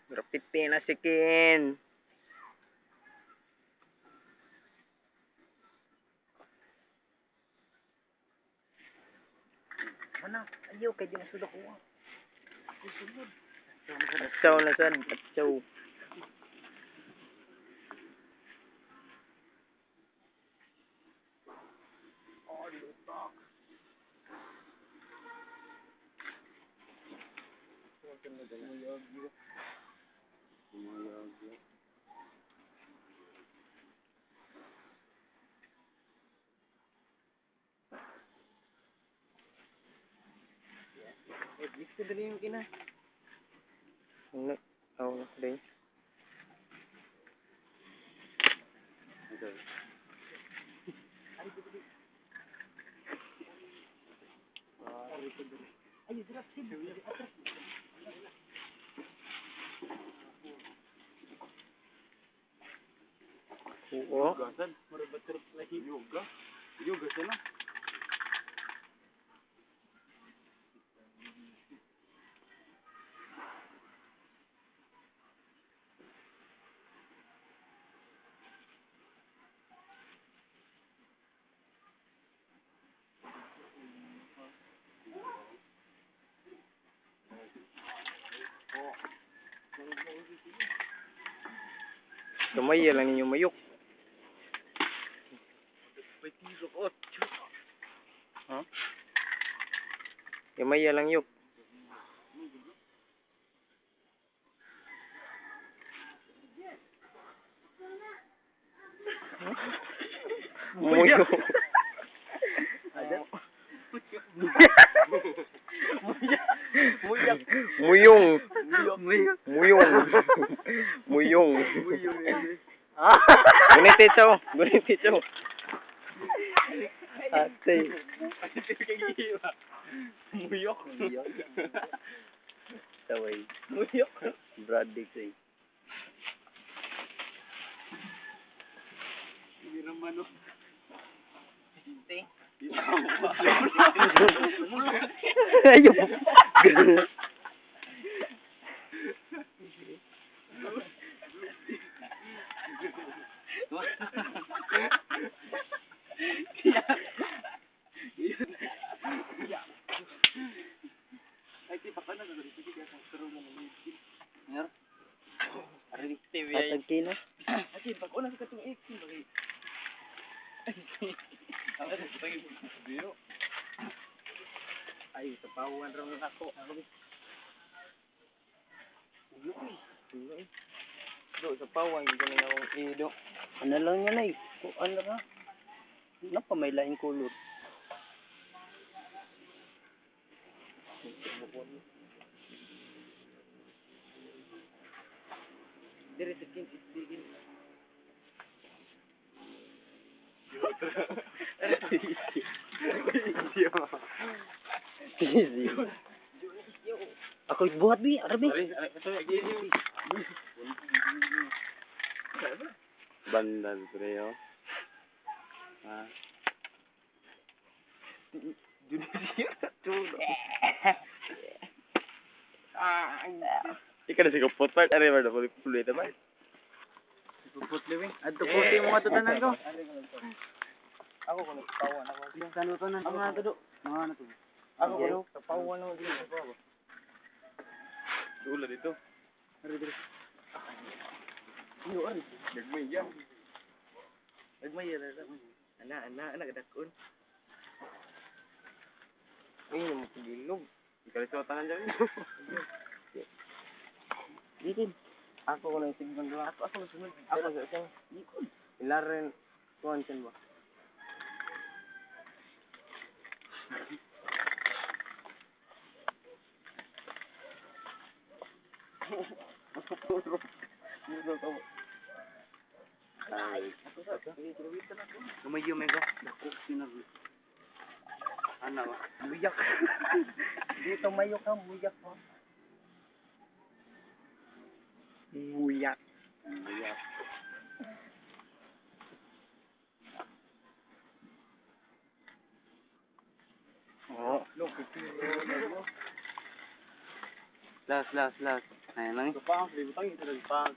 Graffiti na si Ken. Mana? Ayaw, kaya di masulok ko. Susunod. Atsaw na sad. Atsaw. Gusto dali yung kina. Ano? Aw na din. Ayo, drop sim. Oo. Gasan, marabat-rap lagi. Yoga. Yoga sana. Gamay lang ninyo mayok. Ha? Gamay lang yok. Muyo. Muyong. Muyong. Muyong. Gunit ito. Gunit ito. Ate. Muyok. Taway. Muyok. Brad Dixie. Hindi naman o. Sinte. Ayun. Ay, tipa ka na. Sige, karoon mo ng Ngar. Atag kino. Ay, pag una sa katong ikin. Ay, sa pawan rin ako. Do sa pawang gani nga akong ido. Ano lang yan ay? Ano ka? Napa may laing kulot. Dire sa kin istigin. Easy. Ako buhat bi, arabi. Bandan preo. Ha. Ika na siya pot part are ba puli puli ta ba? Puput living. Adto puti mo tutanan ko. Ako ko nagpawan ako. Yung tanutanan ang nga to. Mga ano to. Ako ko nagpawan ako dito ba. Dula dito. Ari dire. Yo ari. Nagmay yan. Nagmay ra. Ana kadakon. Ay mo pagilog. Ikaw sa tanan diyan. Dikin. Ako ko lang sigban do. Ako sunod. Ako sa isang Ikon. ilaren kuanten ba. Ay, Kumayo mega. Dako sinag. Ana ba? Muyak. dito mayo ka muyak mo. Muyak. Muyak. Oh. Last. Ayan lang. Ito pa, libutan yung sila pa.